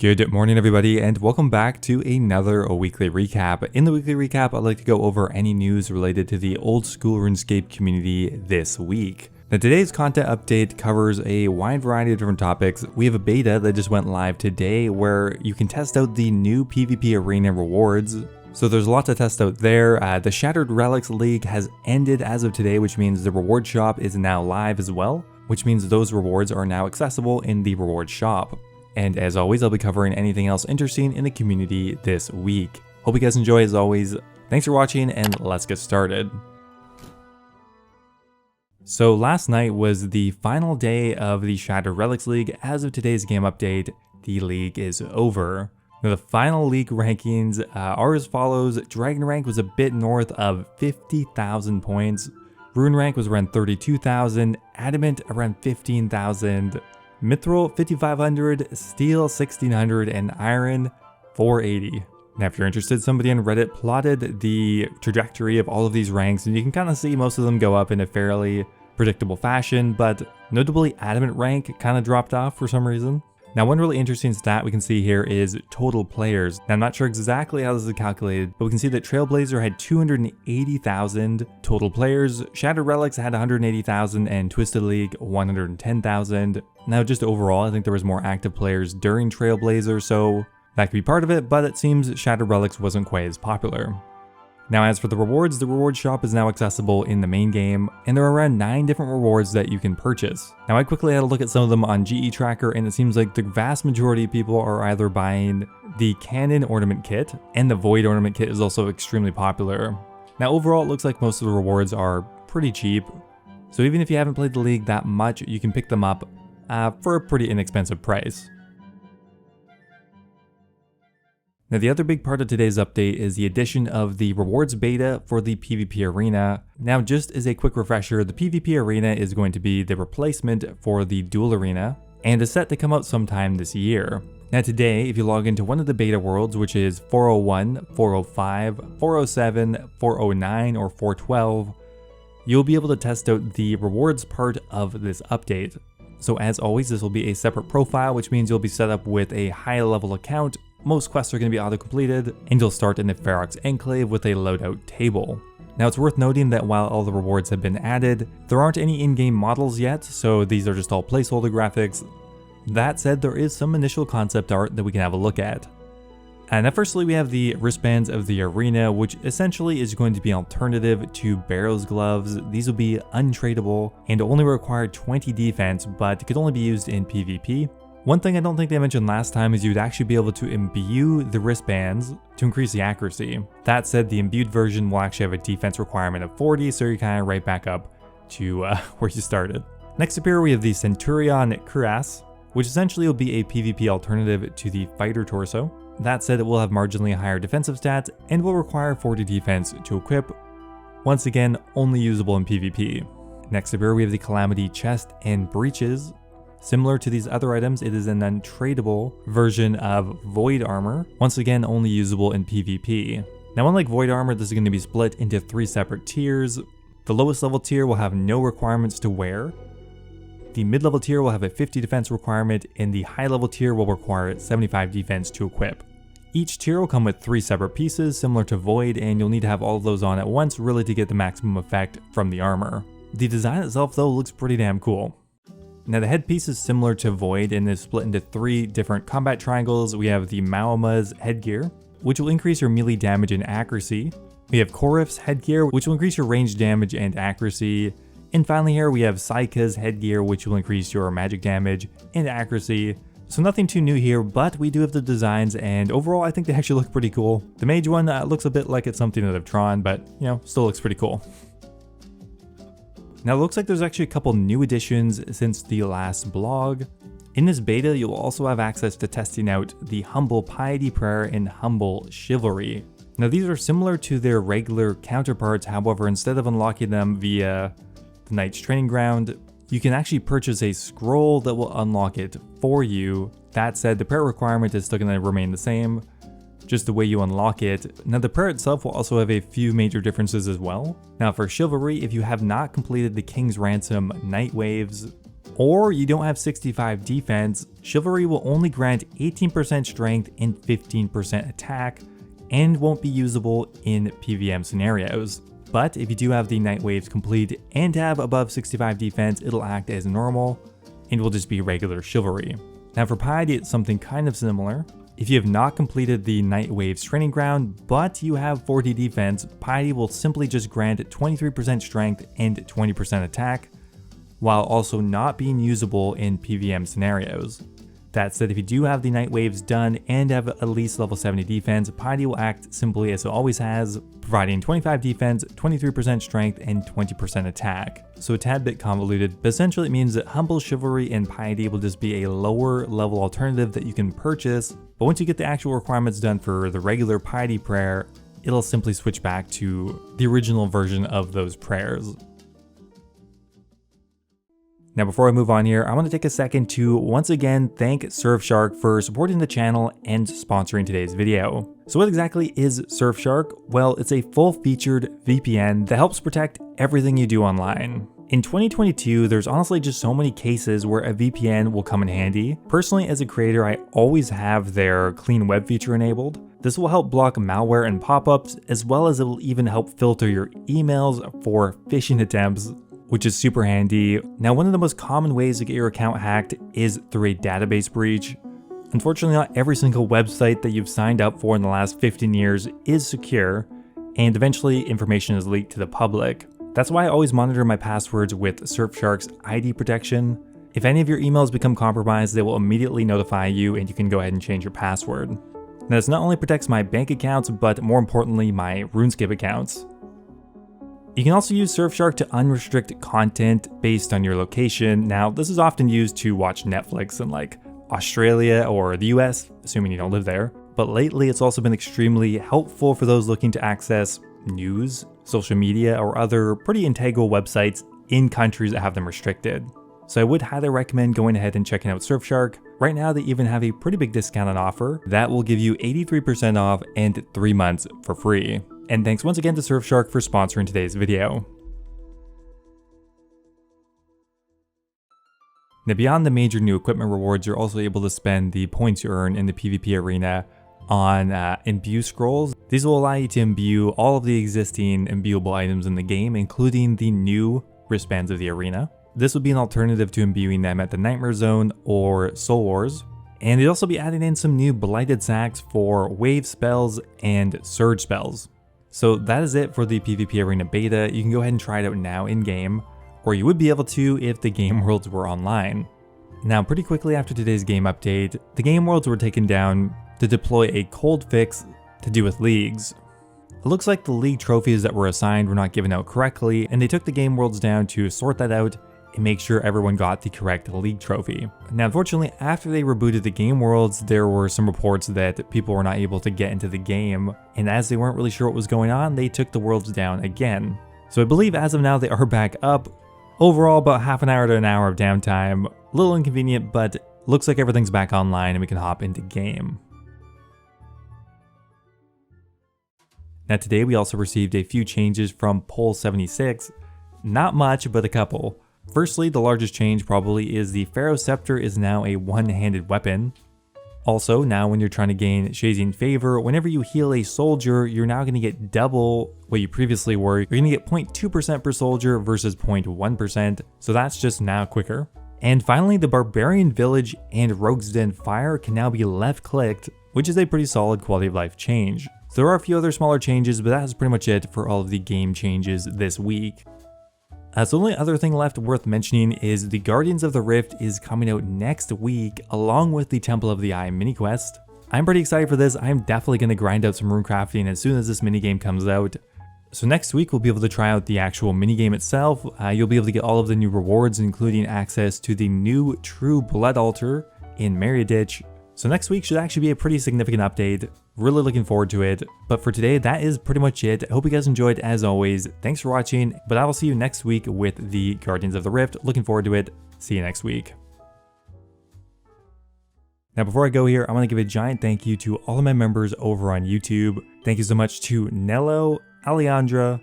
Good morning everybody and welcome back to another weekly recap. In the weekly recap, I'd like to go over any news related to the old school RuneScape community this week. Now today's content update covers a wide variety of different topics. We have a beta that just went live today where you can test out the new PvP arena rewards. So there's a lot to test out there. The Shattered Relics League has ended as of today, which means the reward shop is now live as well, which means those rewards are now accessible in the reward shop. And as always, I'll be covering anything else interesting in the community this week. Hope you guys enjoy as always. Thanks for watching and let's get started. So last night was the final day of the Shattered Relics League. As of today's game update, the league is over. Now the final league rankings are as follows. Dragon rank was a bit north of 50,000 points. Rune rank was around 32,000. Adamant around 15,000. Mithril 5500, Steel 1600, and Iron 480. Now if you're interested, somebody on Reddit plotted the trajectory of all of these ranks and you can kind of see most of them go up in a fairly predictable fashion, but notably Adamant rank kind of dropped off for some reason. Now one really interesting stat we can see here is total players. Now I'm not sure exactly how this is calculated, but we can see that Trailblazer had 280,000 total players, Shattered Relics had 180,000, and Twisted League 110,000. Now just overall, I think there was more active players during Trailblazer, so that could be part of it, but it seems Shattered Relics wasn't quite as popular. Now as for the rewards, the reward shop is now accessible in the main game, and there are around 9 different rewards that you can purchase. Now I quickly had a look at some of them on GE Tracker, and it seems like the vast majority of people are either buying the Cannon Ornament Kit, and the Void Ornament Kit is also extremely popular. Now overall, it looks like most of the rewards are pretty cheap, so even if you haven't played the league that much, you can pick them up for a pretty inexpensive price. Now the other big part of today's update is the addition of the rewards beta for the PvP arena. Now just as a quick refresher, the PvP arena is going to be the replacement for the duel arena and is set to come out sometime this year. Now today, if you log into one of the beta worlds, which is 401, 405, 407, 409, or 412, you'll be able to test out the rewards part of this update. So as always, this will be a separate profile, which means you'll be set up with a high level account. Most quests are going to be auto-completed, and you'll start in the Ferox Enclave with a loadout table. Now it's worth noting that while all the rewards have been added, there aren't any in-game models yet, so these are just all placeholder graphics. That said, there is some initial concept art that we can have a look at. And now firstly, we have the wristbands of the arena, which essentially is going to be an alternative to Barrow's gloves. These will be untradeable and only require 20 defense, but could only be used in PvP. One thing I don't think they mentioned last time is you'd actually be able to imbue the wristbands to increase the accuracy. That said, the imbued version will actually have a defense requirement of 40, so you're kind of right back up to where you started. Next up here we have the Centurion Cuirass, which essentially will be a PvP alternative to the Fighter Torso. That said, it will have marginally higher defensive stats and will require 40 defense to equip. Once again, only usable in PvP. Next up here we have the Calamity Chest and Breeches. Similar to these other items, it is an untradeable version of Void Armor, once again only usable in PvP. Now unlike Void Armor, this is going to be split into 3 separate tiers. The lowest level tier will have no requirements to wear. The mid-level tier will have a 50 defense requirement, and the high level tier will require 75 defense to equip. Each tier will come with 3 separate pieces similar to Void, and you'll need to have all of those on at once really to get the maximum effect from the armor. The design itself though looks pretty damn cool. Now the headpiece is similar to Void and is split into 3 different combat triangles. We have the Maoma's headgear, which will increase your melee damage and accuracy. We have Korif's headgear, which will increase your range damage and accuracy. And finally here we have Saika's headgear, which will increase your magic damage and accuracy. So nothing too new here, but we do have the designs, and overall I think they actually look pretty cool. The mage one looks a bit like it's something out of Tron, but you know, still looks pretty cool. Now it looks like there's actually a couple new additions since the last blog. In this beta, you'll also have access to testing out the Humble Piety Prayer and Humble Chivalry. Now these are similar to their regular counterparts, however instead of unlocking them via the Knight's Training Ground, you can actually purchase a scroll that will unlock it for you. That said, the prayer requirement is still going to remain the same, just the way you unlock it. Now the prayer itself will also have a few major differences as well. Now for Chivalry, if you have not completed the King's Ransom Night Waves, or you don't have 65 defense, Chivalry will only grant 18% strength and 15% attack, and won't be usable in PVM scenarios. But if you do have the Night Waves complete and have above 65 defense, it'll act as normal, and will just be regular Chivalry. Now for Piety, it's something kind of similar. If you have not completed the Night Waves Training Ground, but you have 40 defense, Piety will simply just grant 23% strength and 20% attack, while also not being usable in PVM scenarios. That said, if you do have the Night Waves done and have at least level 70 defense, Piety will act simply as it always has, providing 25 defense, 23% strength, and 20% attack. So a tad bit convoluted, but essentially it means that Humble Chivalry and Piety will just be a lower level alternative that you can purchase, but once you get the actual requirements done for the regular Piety prayer, it'll simply switch back to the original version of those prayers. Now before I move on here, I want to take a second to once again thank Surfshark for supporting the channel and sponsoring today's video. So what exactly is Surfshark? Well, it's a full-featured VPN that helps protect everything you do online. In 2022, there's honestly just so many cases where a VPN will come in handy. Personally, as a creator, I always have their clean web feature enabled. This will help block malware and pop-ups, as well as it will even help filter your emails for phishing attempts, which is super handy. Now, one of the most common ways to get your account hacked is through a database breach. Unfortunately, not every single website that you've signed up for in the last 15 years is secure, and eventually information is leaked to the public. That's why I always monitor my passwords with Surfshark's ID protection. If any of your emails become compromised, they will immediately notify you and you can go ahead and change your password. Now, this not only protects my bank accounts, but more importantly, my RuneScape accounts. You can also use Surfshark to unrestrict content based on your location. Now, this is often used to watch Netflix in like Australia or the US, assuming you don't live there. But lately, it's also been extremely helpful for those looking to access news, social media, or other pretty integral websites in countries that have them restricted. So I would highly recommend going ahead and checking out Surfshark. Right now, they even have a pretty big discount on offer that will give you 83% off and 3 months for free. And thanks once again to Surfshark for sponsoring today's video. Now beyond the major new equipment rewards, you're also able to spend the points you earn in the PvP arena on imbue scrolls. These will allow you to imbue all of the existing imbuable items in the game, including the new wristbands of the arena. This would be an alternative to imbuing them at the Nightmare Zone or Soul Wars. And they'd also be adding in some new Blighted Sacks for wave spells and surge spells. So that is it for the PvP Arena beta. You can go ahead and try it out now in-game, or you would be able to if the game worlds were online. Now, pretty quickly after today's game update, the game worlds were taken down to deploy a cold fix to do with leagues. It looks like the league trophies that were assigned were not given out correctly, and they took the game worlds down to sort that out and make sure everyone got the correct league trophy. Now, unfortunately, after they rebooted the game worlds, there were some reports that people were not able to get into the game, and as they weren't really sure what was going on, they took the worlds down again. So I believe as of now they are back up. Overall, about half an hour to an hour of downtime. A little inconvenient, but looks like everything's back online and we can hop into game. Now today we also received a few changes from Poll 76. Not much, but a couple. Firstly, the largest change probably is the Pharaoh Scepter is now a one-handed weapon. Also, now when you're trying to gain Shazian favor, whenever you heal a soldier, you're now going to get double what you previously were. You're going to get 0.2% per soldier versus 0.1%, so that's just now quicker. And finally, the Barbarian Village and Rogue's Den Fire can now be left-clicked, which is a pretty solid quality of life change. So there are a few other smaller changes, but that's pretty much it for all of the game changes this week. So the only other thing left worth mentioning is the Guardians of the Rift is coming out next week along with the Temple of the Eye mini quest. I'm pretty excited for this. I'm definitely going to grind out some rune crafting as soon as this minigame comes out. So next week we'll be able to try out the actual minigame itself. You'll be able to get all of the new rewards, including access to the new True Blood Altar in Mariaditch. So next week should actually be a pretty significant update. Really looking forward to it. But for today, that is pretty much it. I hope you guys enjoyed as always. Thanks for watching, but I will see you next week with the Guardians of the Rift. Looking forward to it. See you next week. Now before I go here, I want to give a giant thank you to all of my members over on YouTube. Thank you so much to Nello, Alejandra,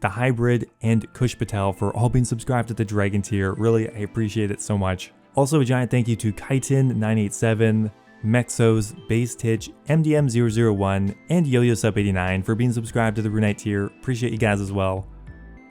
the Hybrid, and Kush Patel for all being subscribed to the Dragon tier. Really, I appreciate it so much. Also, a giant thank you to Kaitin987, Mexos, Base Titch, MDM001, and YoYoSub89 for being subscribed to the Runite tier. Appreciate you guys as well.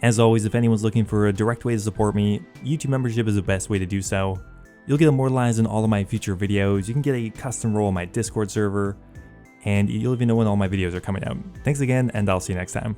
As always, if anyone's looking for a direct way to support me, YouTube membership is the best way to do so. You'll get immortalized in all of my future videos, you can get a custom role on my Discord server, and you'll even know when all my videos are coming out. Thanks again, and I'll see you next time.